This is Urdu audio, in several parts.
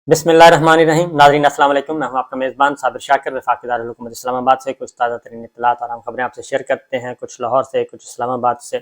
بسم اللہ الرحمن الرحیم. ناظرین السلام علیکم. میں ہوں آپ کا میزبان صابر شاکر. وفاقی دارالحکومت اسلام آباد سے کچھ تازہ ترین اطلاعات اور اہم خبریں آپ سے شیئر کرتے ہیں، کچھ لاہور سے، کچھ اسلام آباد سے،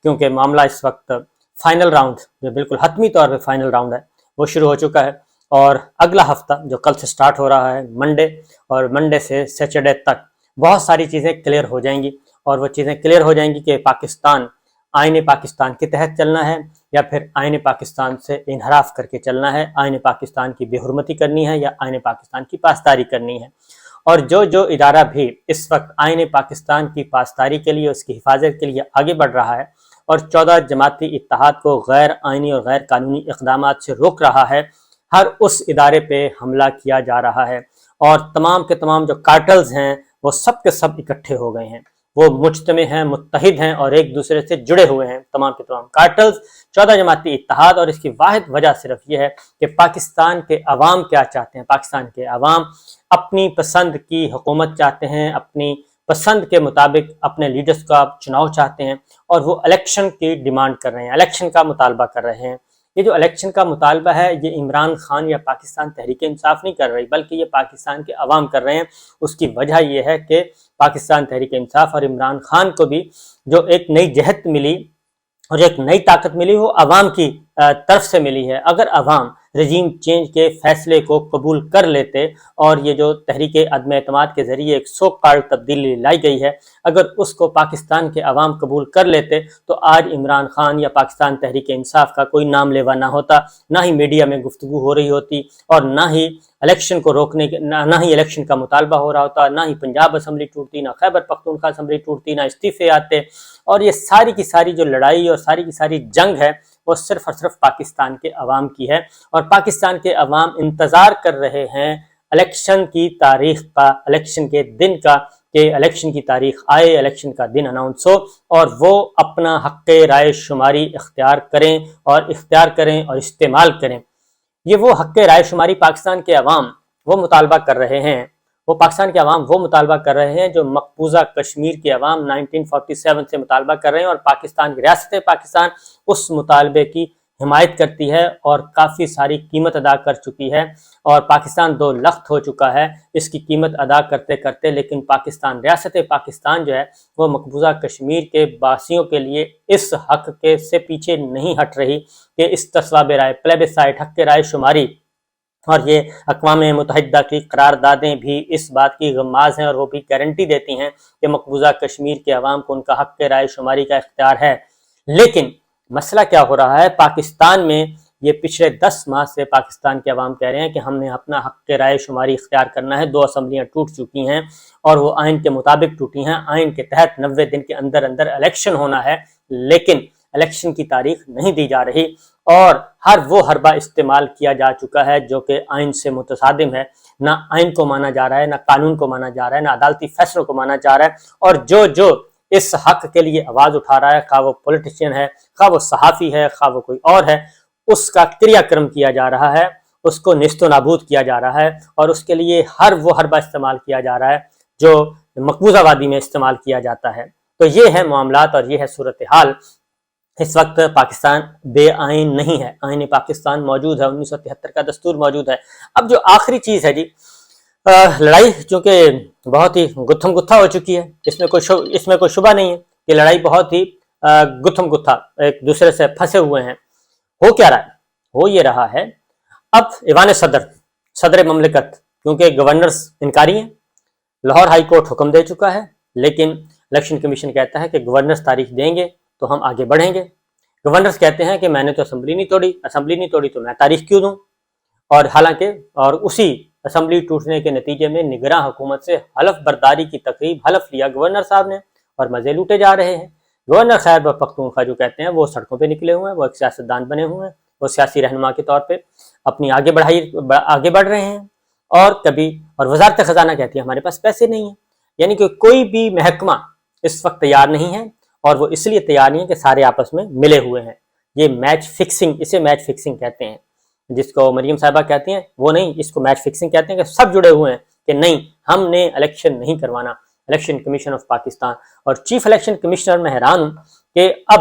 کیونکہ معاملہ اس وقت فائنل راؤنڈ جو بالکل حتمی طور پہ فائنل راؤنڈ ہے وہ شروع ہو چکا ہے، اور اگلا ہفتہ جو کل سے سٹارٹ ہو رہا ہے منڈے، اور منڈے سے سیچرڈے تک بہت ساری چیزیں کلیئر ہو جائیں گی. اور وہ چیزیں کلیئر ہو جائیں گی کہ پاکستان آئین پاکستان کے تحت چلنا ہے یا پھر آئین پاکستان سے انحراف کر کے چلنا ہے، آئین پاکستان کی بے حرمتی کرنی ہے یا آئین پاکستان کی پاسداری کرنی ہے. اور جو ادارہ بھی اس وقت آئین پاکستان کی پاسداری کے لیے، اس کی حفاظت کے لیے آگے بڑھ رہا ہے اور 14 جماعتی اتحاد کو غیر آئینی اور غیر قانونی اقدامات سے روک رہا ہے، ہر اس ادارے پہ حملہ کیا جا رہا ہے. اور تمام کے تمام جو کارٹلز ہیں وہ سب کے سب اکٹھے ہو گئے ہیں، وہ مجتمع ہیں، متحد ہیں اور ایک دوسرے سے جڑے ہوئے ہیں. تمام کے تمام کارٹلز، 14 جماعتی اتحاد. اور اس کی واحد وجہ صرف یہ ہے کہ پاکستان کے عوام کیا چاہتے ہیں. پاکستان کے عوام اپنی پسند کی حکومت چاہتے ہیں، اپنی پسند کے مطابق اپنے لیڈرز کا چناؤ چاہتے ہیں، اور وہ الیکشن کی ڈیمانڈ کر رہے ہیں، الیکشن کا مطالبہ کر رہے ہیں. یہ جو الیکشن کا مطالبہ ہے یہ عمران خان یا پاکستان تحریک انصاف نہیں کر رہی، بلکہ یہ پاکستان کے عوام کر رہے ہیں. اس کی وجہ یہ ہے کہ پاکستان تحریک انصاف اور عمران خان کو بھی جو ایک نئی جہت ملی اور ایک نئی طاقت ملی وہ عوام کی طرف سے ملی ہے. اگر عوام رجیم چینج کے فیصلے کو قبول کر لیتے اور یہ جو تحریک عدم اعتماد کے ذریعے ایک سو کارڈ تبدیلی لائی گئی ہے، اگر اس کو پاکستان کے عوام قبول کر لیتے تو آج عمران خان یا پاکستان تحریک انصاف کا کوئی نام لیوا نہ ہوتا، نہ ہی میڈیا میں گفتگو ہو رہی ہوتی، اور نہ ہی الیکشن کو روکنے کے نہ ہی الیکشن کا مطالبہ ہو رہا ہوتا، نہ ہی پنجاب اسمبلی ٹوٹتی، نہ خیبر پختونخوا اسمبلی ٹوٹتی، نہ استعفے آتے. اور یہ ساری کی ساری جو لڑائی اور ساری کی ساری جنگ ہے وہ صرف اور صرف پاکستان کے عوام کی ہے. اور پاکستان کے عوام انتظار کر رہے ہیں الیکشن کی تاریخ کا، الیکشن کے دن کا، کہ الیکشن کی تاریخ آئے، الیکشن کا دن اناؤنس ہو اور وہ اپنا حق رائے شماری اختیار کریں اور استعمال کریں. یہ وہ حق رائے شماری پاکستان کے عوام وہ مطالبہ کر رہے ہیں، وہ پاکستان کے عوام وہ مطالبہ کر رہے ہیں جو مقبوضہ کشمیر کے عوام 1947 سے مطالبہ کر رہے ہیں. اور پاکستان کی ریاست پاکستان اس مطالبے کی حمایت کرتی ہے اور کافی ساری قیمت ادا کر چکی ہے، اور پاکستان دو لخت ہو چکا ہے اس کی قیمت ادا کرتے کرتے. لیکن پاکستان، ریاست پاکستان جو ہے وہ مقبوضہ کشمیر کے باسیوں کے لیے اس حق کے سے پیچھے نہیں ہٹ رہی کہ اس تصواب رائے، پلیبسائٹ، حق رائے شماری، اور یہ اقوام متحدہ کی قراردادیں بھی اس بات کی غماز ہیں اور وہ بھی گارنٹی دیتی ہیں کہ مقبوضہ کشمیر کے عوام کو ان کا حق رائے شماری کا اختیار ہے. لیکن مسئلہ کیا ہو رہا ہے پاکستان میں؟ یہ پچھلے 10 ماہ سے پاکستان کے عوام کہہ رہے ہیں کہ ہم نے اپنا حق رائے شماری اختیار کرنا ہے. 2 اسمبلیاں ٹوٹ چکی ہیں اور وہ آئین کے مطابق ٹوٹی ہیں. آئین کے تحت 90 دن کے اندر اندر الیکشن ہونا ہے، لیکن الیکشن کی تاریخ نہیں دی جا رہی، اور ہر وہ حربہ استعمال کیا جا چکا ہے جو کہ آئین سے متصادم ہے. نہ آئین کو مانا جا رہا ہے، نہ قانون کو مانا جا رہا ہے، نہ عدالتی فیصلوں کو مانا جا رہا ہے. اور جو اس حق کے لیے آواز اٹھا رہا ہے، خواہ وہ پولیٹیشین ہے، خواہ وہ صحافی ہے، خواہ وہ کوئی اور ہے، اس کا کریا کرم کیا جا رہا ہے، اس کو نیست و نابود کیا جا رہا ہے، اور اس کے لیے ہر وہ حربہ استعمال کیا جا رہا ہے جو مقبوضہ وادی میں استعمال کیا جاتا ہے. تو یہ ہے معاملات اور یہ ہے صورتحال. اس وقت پاکستان بے آئین نہیں ہے، آئین پاکستان موجود ہے، 1973 کا دستور موجود ہے. اب جو آخری چیز ہے جی، لڑائی چونکہ بہت ہی گتھم گتھا ہو چکی ہے، اس میں کوئی شبہ نہیں ہے کہ لڑائی بہت ہی گتھم گتھا، ایک دوسرے سے پھنسے ہوئے ہیں. ہو کیا رہا ہے؟ ہو یہ رہا ہے اب ایوان صدر مملکت، کیونکہ گورنرز انکاری ہیں، لاہور ہائی کورٹ حکم دے چکا ہے، لیکن الیکشن کمیشن کہتا ہے کہ گورنرز تاریخ دیں گے تو ہم آگے بڑھیں گے. گورنرز کہتے ہیں کہ میں نے تو اسمبلی نہیں توڑی تو میں تاریخ کیوں دوں؟ اور حالانکہ اسی اسمبلی ٹوٹنے کے نتیجے میں نگراں حکومت سے حلف برداری کی تقریب، حلف لیا گورنر صاحب نے، اور مزے لوٹے جا رہے ہیں. گورنر خیبر پختونخوا جو کہتے ہیں وہ سڑکوں پہ نکلے ہوئے ہیں، وہ ایک سیاستدان بنے ہوئے ہیں، وہ سیاسی رہنما کے طور پہ اپنی آگے بڑھ رہے ہیں. اور وزارت خزانہ کہتی ہے ہمارے پاس پیسے نہیں ہیں. یعنی کہ کوئی بھی محکمہ اس وقت تیار نہیں ہے، اور وہ اس لیے تیار نہیں ہے کہ سارے آپس میں ملے ہوئے ہیں. یہ میچ فکسنگ، اسے میچ فکسنگ کہتے ہیں، جس کو مریم صاحبہ کہتی ہیں وہ نہیں، اس کو میچ فکسنگ کہتے ہیں کہ سب جڑے ہوئے ہیں کہ نہیں ہم نے الیکشن نہیں کروانا. الیکشن کمیشن آف پاکستان اور چیف الیکشن کمشنر، میں حیران ہوں کہ اب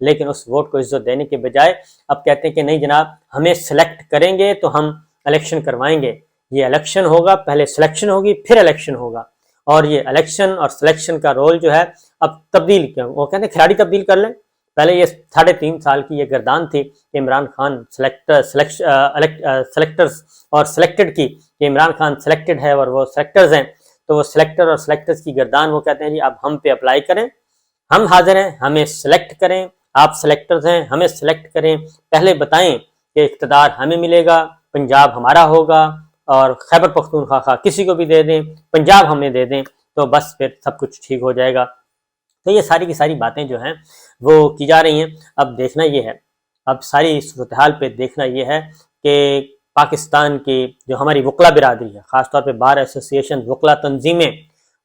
لیکن اس ووٹ کو عزت دینے کے بجائے اب کہتے ہیں کہ نہیں جناب ہمیں سلیکٹ کریں گے تو ہم الیکشن کروائیں گے. یہ الیکشن ہوگا، پہلے سلیکشن ہوگی پھر الیکشن ہوگا. اور یہ الیکشن اور سلیکشن کا رول جو ہے اب تبدیل کیا، وہ کہتے ہیں کھلاڑی تبدیل کر لیں. پہلے یہ 3.5 سال کی یہ گردان تھی کہ عمران خان سلیکٹرز اور سلیکٹڈ کی، کہ عمران خان سلیکٹڈ ہے اور وہ سلیکٹرز ہیں، تو وہ سلیکٹر اور سلیکٹرز کی گردان وہ کہتے ہیں جی اب ہم پہ اپلائی کریں، ہم حاضر ہیں، ہمیں سلیکٹ کریں. آپ سلیکٹرز ہیں، ہمیں سلیکٹ کریں، پہلے بتائیں کہ اقتدار ہمیں ملے گا، پنجاب ہمارا ہوگا، اور خیبر پختونخوا کسی کو بھی دے دیں، پنجاب ہمیں دے دیں، تو بس پھر سب کچھ ٹھیک ہو جائے گا. تو یہ ساری کی ساری باتیں جو ہیں وہ کی جا رہی ہیں. اب دیکھنا یہ ہے، اب ساری صورتحال پہ دیکھنا یہ ہے کہ پاکستان کی جو ہماری وکلا برادری ہے، خاص طور پہ بار ایسوسی ایشن، وکلا تنظیمیں،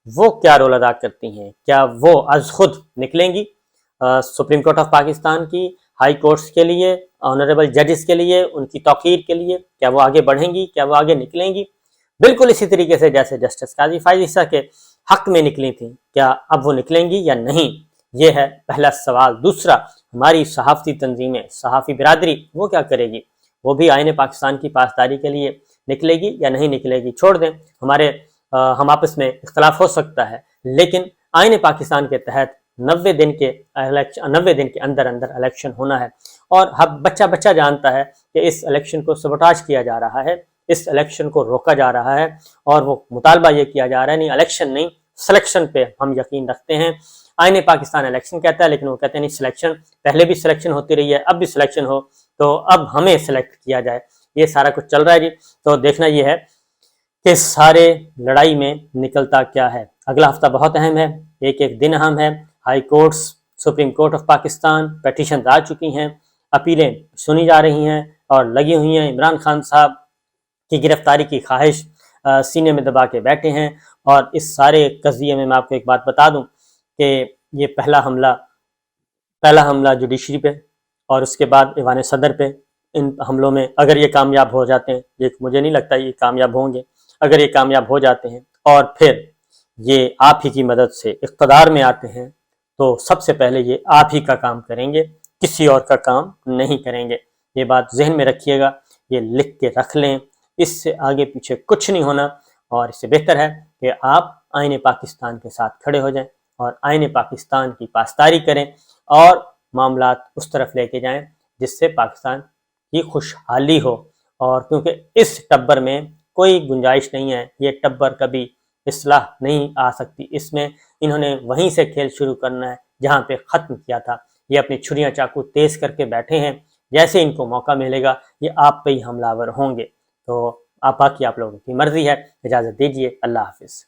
وہ کیا رول ادا کرتی ہیں. کیا وہ از خود نکلیں گی سپریم کورٹ آف پاکستان کی، ہائی کورٹس کے لیے، آنریبل ججز کے لیے، ان کی توقیر کے لیے؟ کیا وہ آگے بڑھیں گی؟ کیا وہ آگے نکلیں گی؟ بالکل اسی طریقے سے جیسے جسٹس قاضی فائز عیسیٰ کے حق میں نکلی تھیں، کیا اب وہ نکلیں گی یا نہیں؟ یہ ہے پہلا سوال. دوسرا، ہماری صحافتی تنظیمیں، صحافی برادری، وہ کیا کرے گی؟ وہ بھی آئین پاکستان کی پاسداری کے لیے نکلے گی یا نہیں نکلے گی؟ چھوڑ دیں، ہم آپس میں اختلاف ہو سکتا ہے، لیکن آئین پاکستان کے تحت 90 دن کے اندر الیکشن ہونا ہے. اور بچہ جانتا ہے کہ اس الیکشن کو سبوٹاج کیا جا رہا ہے، اس الیکشن کو روکا جا رہا ہے، اور وہ مطالبہ یہ کیا جا رہا ہے نہیں الیکشن نہیں، سلیکشن پہ ہم یقین رکھتے ہیں. آئین پاکستان الیکشن کہتا ہے، لیکن وہ کہتے ہیں نہیں سلیکشن، پہلے بھی سلیکشن ہوتی رہی ہے، اب بھی سلیکشن ہو، تو اب ہمیں سلیکٹ کیا جائے. یہ سارا کچھ چل رہا ہے جی. تو دیکھنا یہ ہے کہ سارے لڑائی میں نکلتا کیا ہے. اگلا ہفتہ بہت اہم ہے، ایک دن اہم ہے. High courts, supreme court of Pakistan, petitions آ چکی ہیں، اپیلیں سنی جا رہی ہیں اور لگی ہوئی ہیں. عمران خان صاحب کی گرفتاری کی خواہش سینے میں دبا کے بیٹھے ہیں. اور اس سارے قضیے میں آپ کو ایک بات بتا دوں کہ یہ پہلا حملہ جوڈیشری پہ، اور اس کے بعد ایوان صدر پہ. ان حملوں میں اگر یہ کامیاب ہو جاتے ہیں، یہ مجھے نہیں لگتا یہ کامیاب ہوں گے، اگر یہ کامیاب ہو جاتے ہیں اور پھر یہ آپ ہی کی مدد سے اقتدار میں آتے ہیں، تو سب سے پہلے یہ آپ ہی کا کام کریں گے، کسی اور کا کام نہیں کریں گے. یہ بات ذہن میں رکھیے گا، یہ لکھ کے رکھ لیں. اس سے آگے پیچھے کچھ نہیں ہونا، اور اس سے بہتر ہے کہ آپ آئین پاکستان کے ساتھ کھڑے ہو جائیں اور آئین پاکستان کی پاسداری کریں اور معاملات اس طرف لے کے جائیں جس سے پاکستان کی خوشحالی ہو. اور کیونکہ اس ٹبر میں کوئی گنجائش نہیں ہے، یہ ٹبر کبھی اصلاح نہیں آ سکتی. اس میں انہوں نے وہیں سے کھیل شروع کرنا ہے جہاں پہ ختم کیا تھا. یہ اپنی چھریاں چاقو تیز کر کے بیٹھے ہیں، جیسے ان کو موقع ملے گا یہ آپ پہ ہی حملہ آور ہوں گے. تو باقی آپ لوگوں کی مرضی ہے. اجازت دیجیے، اللہ حافظ.